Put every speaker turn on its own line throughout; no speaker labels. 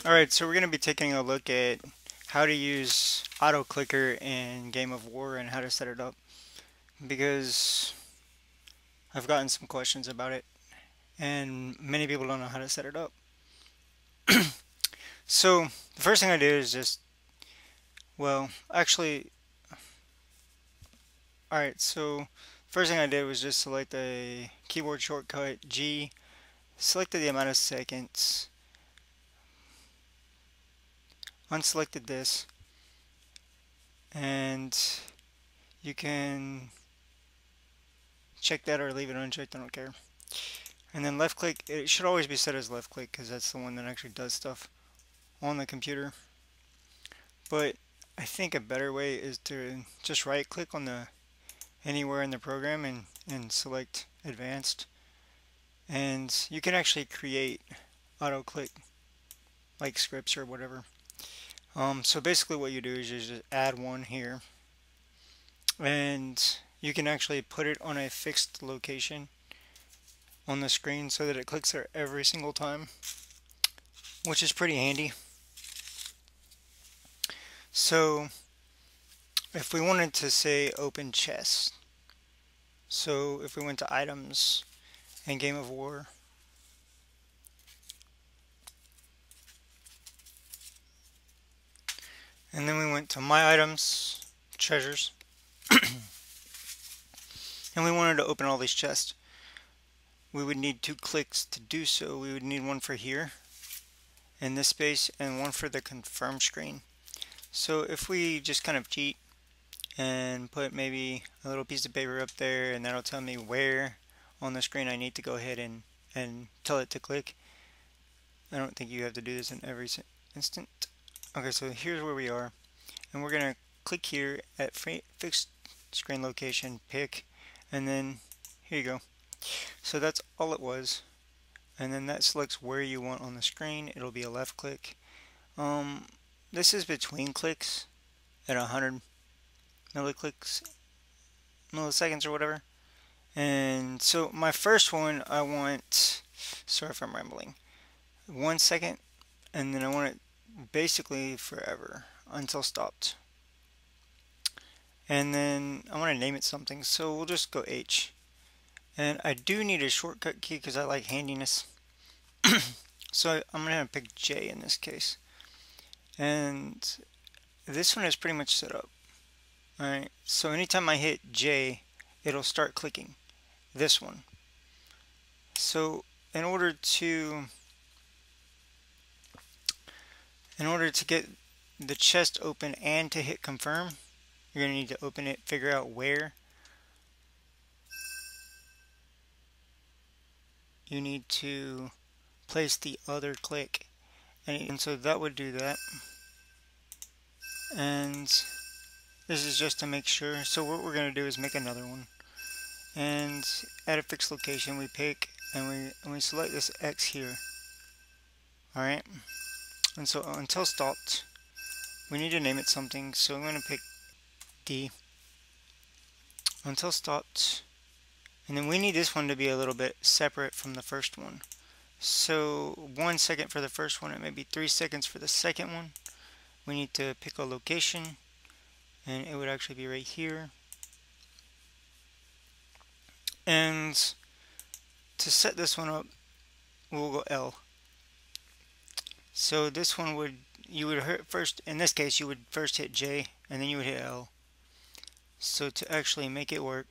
Alright, so we're going to be taking a look at how to use auto clicker in Game of War and how to set it up, because I've gotten some questions about it and many people don't know how to set it up. So the first thing I did is just, well, actually, alright, so first thing I did was just select a keyboard shortcut G, selected the amount of seconds, unselected this, and you can check that or leave it unchecked, I don't care. And then left click, it should always be set as left click because that's the one that actually does stuff on the computer. But I think a better way is to just right click on the anywhere in the program and select advanced. And you can actually create auto click like scripts or whatever. So basically what you do is you just add one here, and you can actually put it on a fixed location on the screen so that it clicks there every single time, which is pretty handy. So if we wanted to say open chest, so if we went to items and Game of War, and then we went to my items, treasures, and we wanted to open all these chests, we would need 2 clicks to do so. We would need one for here in this space and one for the confirm screen. So if we just kind of cheat and put maybe a little piece of paper up there, and that'll tell me where on the screen I need to go ahead and tell it to click. I don't think you have to do this in every instant. Okay, so here's where we are, and we're gonna click here at fixed screen location, pick, and then here you go. So that's all it was, and then that selects where you want on the screen. It'll be a left click. This is between clicks at 100 milliseconds or whatever. And so my first one, I want, sorry if I'm rambling, 1 second, and then I want it basically forever until stopped. And then I want to name it something, so we'll just go H. And I do need a shortcut key because I like handiness. So I'm going to pick J in this case. And this one is pretty much set up. Alright, so anytime I hit J, it'll start clicking. This one. So in order to get the chest open and to hit confirm, you're going to need to open it, figure out where you need to place the other click. And so that would do that. And this is just to make sure. So what we're going to do is make another one. And at a fixed location we pick and we select this X here. Alright. And so until stopped, we need to name it something. So I'm going to pick D. Until stopped. And then we need this one to be a little bit separate from the first one. So 1 second for the first one, and maybe 3 seconds for the second one. We need to pick a location, and it would actually be right here. And to set this one up, we'll go L. So this one would, you would hit first, in this case you would first hit J and then you would hit L. So to actually make it work,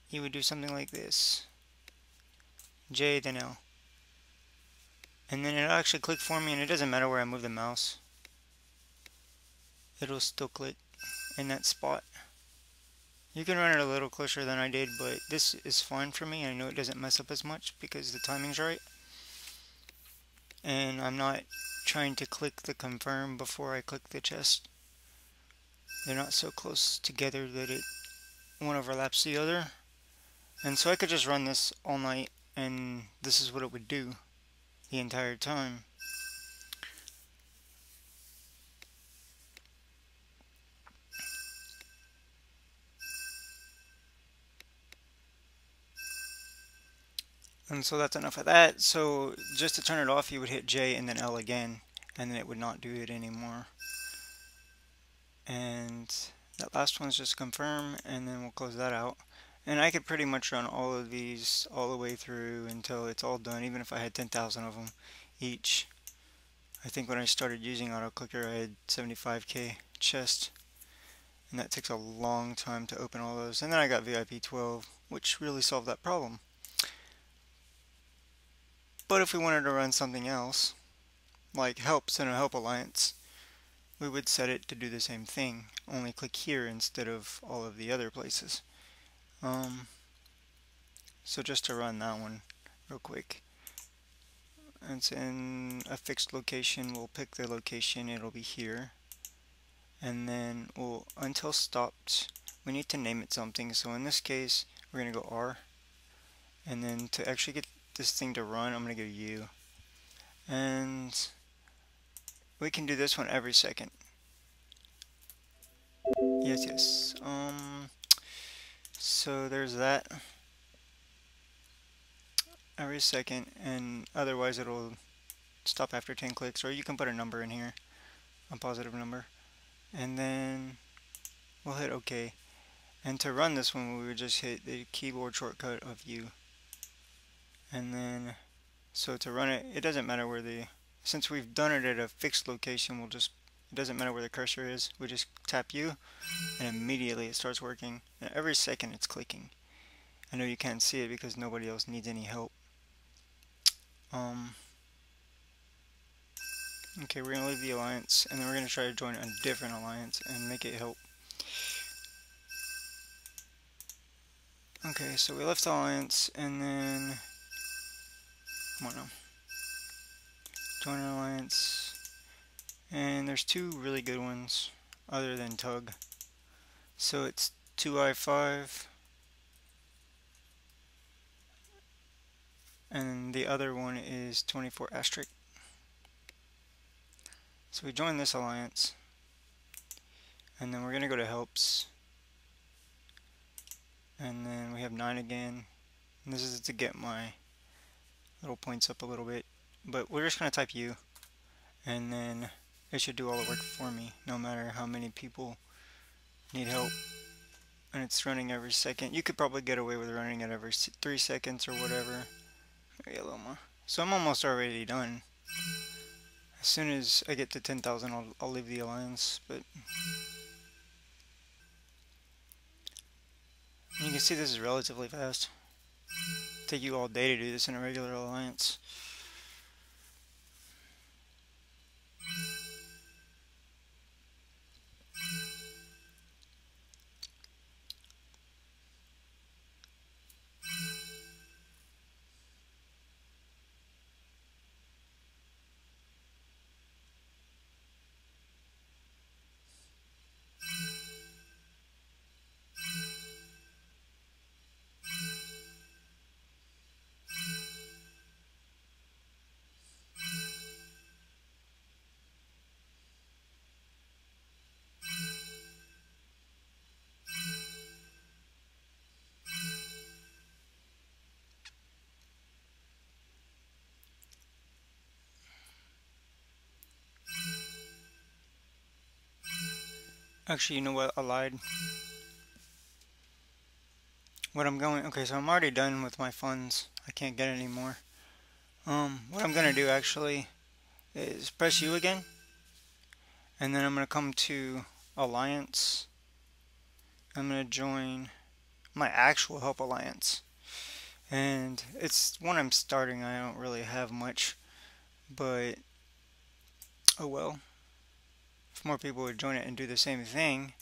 you would do something like this. J then L. And then it'll actually click for me, and it doesn't matter where I move the mouse. It'll still click in that spot. You can run it a little closer than I did, but this is fine for me. I know it doesn't mess up as much because the timing's right. And I'm not trying to click the confirm before I click the chest. They're not so close together that one overlaps the other. And so I could just run this all night, and this is what it would do the entire time. And so that's enough of that. So just to turn it off, you would hit J and then L again, and then it would not do it anymore. And that last one's just confirm, and then we'll close that out. And I could pretty much run all of these all the way through until it's all done, even if I had 10,000 of them each. I think when I started using Auto Clicker, I had 75k chest, and that takes a long time to open all those. And then I got VIP 12, which really solved that problem. But if we wanted to run something else, like helps in a help alliance, we would set it to do the same thing, only click here instead of all of the other places. So just to run that one real quick, it's in a fixed location. We'll pick the location, it'll be here, and then we'll until stopped, we need to name it something. So in this case we're gonna go R, and then to actually get this thing to run I'm gonna go U, and we can do this one every second. Yes. So there's that, every second, and otherwise it'll stop after 10 clicks, or you can put a number in here, a positive number, and then we'll hit OK. And to run this one we would just hit the keyboard shortcut of U, and then so to run it, it doesn't matter where since we've done it at a fixed location, it doesn't matter where the cursor is, we just tap U and immediately it starts working, and every second it's clicking. I know you can't see it because nobody else needs any help. Okay, we're gonna leave the alliance, and then we're gonna try to join a different alliance and make it help. Okay, so we left the alliance, and then come on now, join an alliance, and there's two really good ones other than Tug. So it's 2i5, and the other one is 24 asterisk. So we join this alliance, and then we're gonna go to helps, and then we have 9 again, and this is to get my little points up a little bit, but we're just gonna type U, and then it should do all the work for me no matter how many people need help. And it's running every second. You could probably get away with running it every 3 seconds or whatever. Maybe a little more. So I'm almost already done. As soon as I get to 10,000 I'll leave the alliance, but you can see this is relatively fast. It'll take you all day to do this in a regular alliance. Actually, you know what? I lied. Okay, so I'm already done with my funds. I can't get any more. What I'm gonna do actually is press U again, and then I'm gonna come to Alliance. I'm gonna join my actual help alliance, and it's one I'm starting. I don't really have much, but oh well. If more people would join it and do the same thing,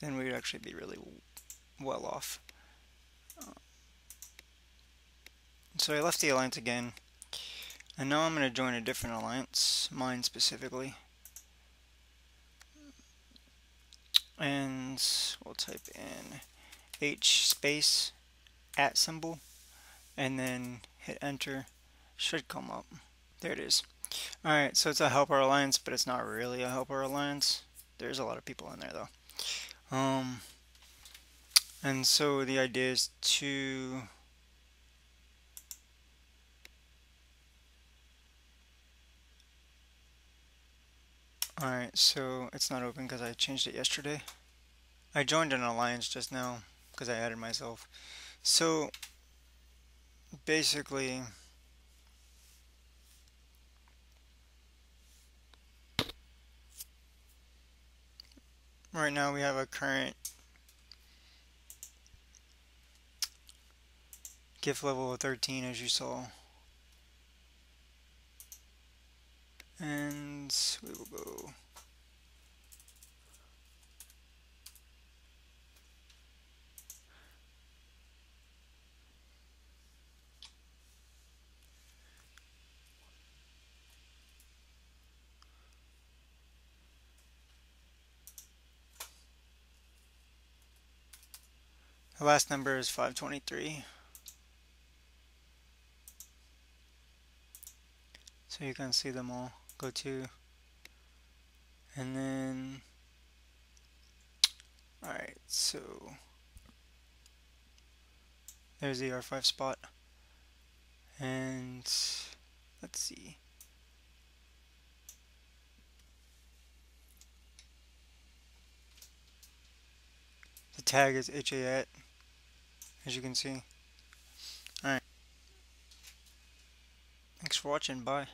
then we would actually be really well off. So I left the alliance again, and now I'm going to join a different alliance, mine specifically. And we'll type in H space @ symbol, and then hit enter. Should come up. There it is. Alright, so it's a helper alliance, but it's not really a helper alliance. There's a lot of people in there though. And so the idea is to Alright, so it's not open because I changed it yesterday. I joined an alliance just now because I added myself. So basically, right now we have a current gift level of 13, as you saw. And we will go. The last number is 523. So you can see them all. Go to. And then. Alright, so. There's the R5 spot. And. Let's see. The tag is HAT, as you can see. Alright. Thanks for watching. Bye.